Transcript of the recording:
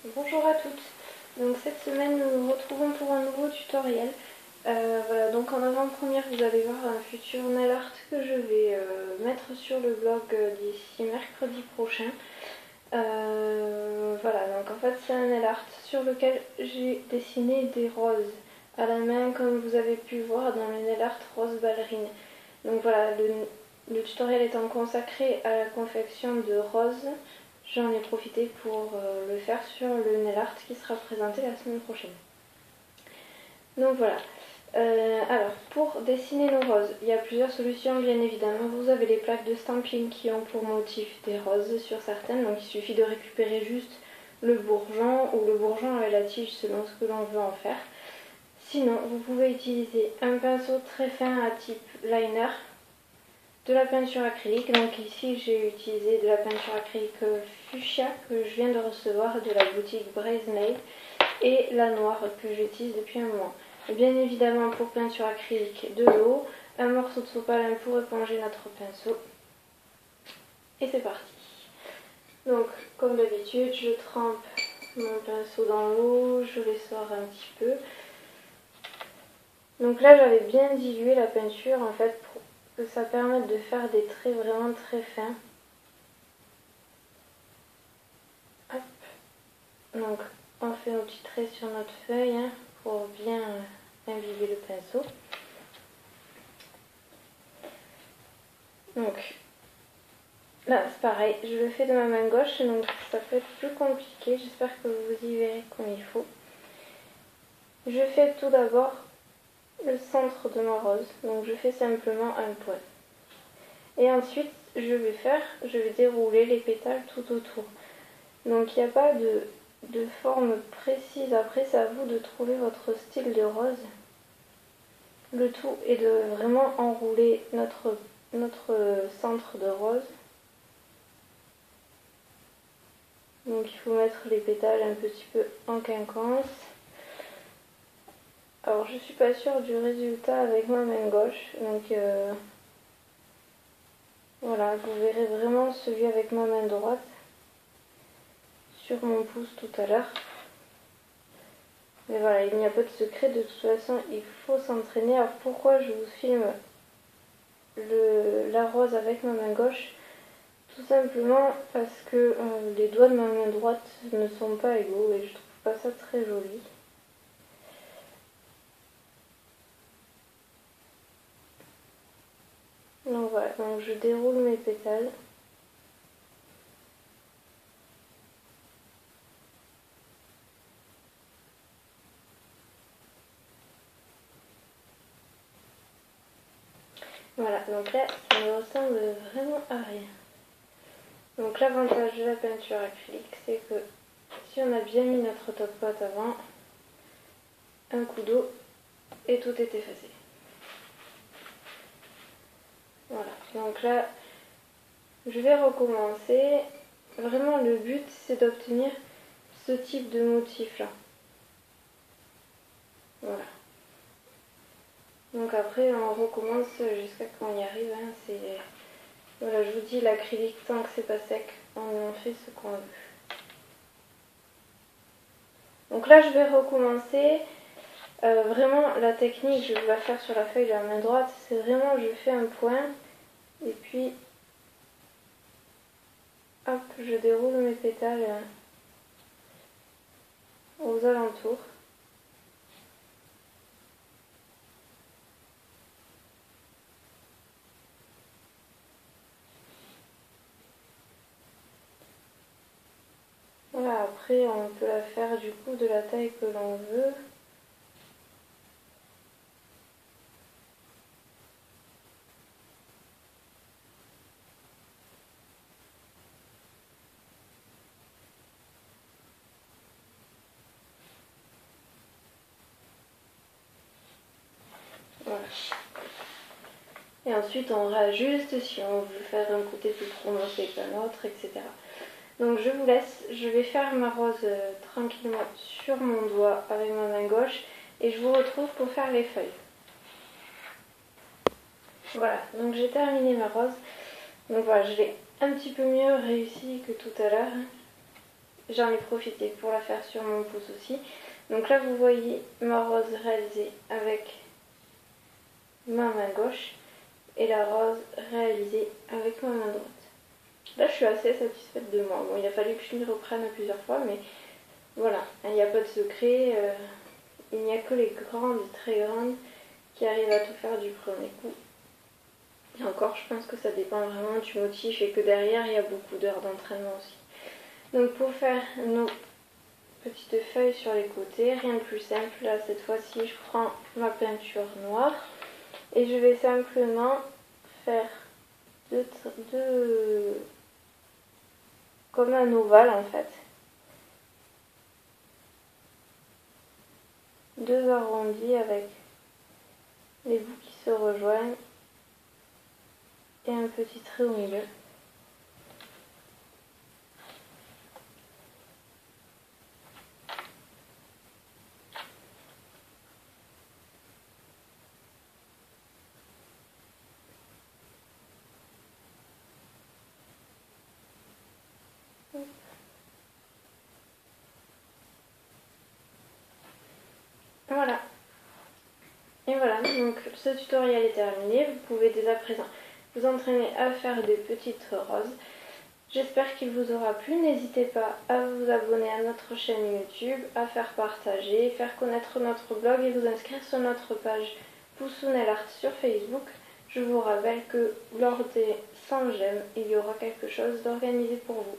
Bonjour à toutes. Donc cette semaine nous nous retrouvons pour un nouveau tutoriel. Voilà, donc en avant-première vous allez voir un futur nail art que je vais mettre sur le blog d'ici mercredi prochain. Voilà, donc en fait c'est un nail art sur lequel j'ai dessiné des roses à la main comme vous avez pu voir dans le nail art rose ballerine. Donc voilà, le tutoriel étant consacré à la confection de roses, j'en ai profité pour le faire sur le nail art qui sera présenté la semaine prochaine. Donc voilà. Alors, pour dessiner nos roses, il y a plusieurs solutions bien évidemment. Vous avez les plaques de stamping qui ont pour motif des roses sur certaines, donc il suffit de récupérer juste le bourgeon ou le bourgeon et la tige selon ce que l'on veut en faire. Sinon, vous pouvez utiliser un pinceau très fin à type liner, de la peinture acrylique. Donc ici j'ai utilisé de la peinture acrylique fuchsia que je viens de recevoir de la boutique Braze Nail et la noire que j'utilise depuis un mois. Et bien évidemment pour peinture acrylique de l'eau, un morceau de sopalin pour éponger notre pinceau. Et c'est parti. Donc comme d'habitude je trempe mon pinceau dans l'eau, je les sors un petit peu. Donc là j'avais bien dilué la peinture en fait pour que ça permette de faire des traits vraiment très fins. Hop. Donc on fait nos petits traits sur notre feuille pour bien imbiber le pinceau. Donc là c'est pareil, je le fais de ma main gauche donc ça peut être plus compliqué, j'espère que vous y verrez comme il faut. Je fais tout d'abord le centre de ma rose, donc je fais simplement un point. Et ensuite je vais dérouler les pétales tout autour. Donc il n'y a pas de forme précise, après c'est à vous de trouver votre style de rose. Le tout est de vraiment enrouler notre centre de rose. Donc il faut mettre les pétales un petit peu en quinconce. Alors je suis pas sûre du résultat avec ma main gauche, donc voilà, vous verrez vraiment celui avec ma main droite sur mon pouce tout à l'heure. Mais voilà, il n'y a pas de secret, de toute façon il faut s'entraîner. Alors pourquoi je vous filme la rose avec ma main gauche? Tout simplement parce que les doigts de ma main droite ne sont pas égaux et je trouve pas ça très joli. Donc voilà, donc je déroule mes pétales. Voilà, donc là ça ne ressemble vraiment à rien. Donc l'avantage de la peinture acrylique, c'est que si on a bien mis notre top coat avant, un coup d'eau et tout est effacé. Voilà, donc là je vais recommencer. Vraiment le but c'est d'obtenir ce type de motif là. Voilà. Donc après on recommence jusqu'à qu'on y arrive. Voilà, je vous dis l'acrylique tant que c'est pas sec, on en fait ce qu'on veut. Donc là je vais recommencer. Vraiment la technique je vais la faire sur la feuille de la main droite, c'est vraiment je fais un point et puis hop je déroule mes pétales aux alentours. Voilà, après on peut la faire du coup de la taille que l'on veut. Voilà. Et ensuite on réajuste si on veut faire un côté plus prononcé qu'un autre, etc. Donc je vous laisse, je vais faire ma rose tranquillement sur mon doigt avec ma main gauche et je vous retrouve pour faire les feuilles. Voilà, donc j'ai terminé ma rose. Donc voilà, je l'ai un petit peu mieux réussi que tout à l'heure. j'en ai profité pour la faire sur mon pouce aussi. Donc là vous voyez ma rose réalisée avec ma main gauche et la rose réalisée avec ma main droite. Là je suis assez satisfaite de moi. Bon, il a fallu que je m'y reprenne plusieurs fois, mais voilà, il n'y a pas de secret. Il n'y a que les grandes, très grandes, qui arrivent à tout faire du premier coup. Et encore, je pense que ça dépend vraiment du motif et que derrière, il y a beaucoup d'heures d'entraînement aussi. Donc pour faire nos petites feuilles sur les côtés, rien de plus simple. Là, cette fois-ci, je prends ma peinture noire et je vais simplement faire comme un ovale en fait. Deux arrondis avec les bouts qui se rejoignent et un petit trait au milieu. Voilà. Et voilà, donc ce tutoriel est terminé. Vous pouvez dès à présent vous entraîner à faire des petites roses. J'espère qu'il vous aura plu. N'hésitez pas à vous abonner à notre chaîne YouTube, à faire partager, faire connaître notre blog et vous inscrire sur notre page Poussou Nail Art sur Facebook. Je vous rappelle que lors des 100 j'aime, il y aura quelque chose d'organisé pour vous.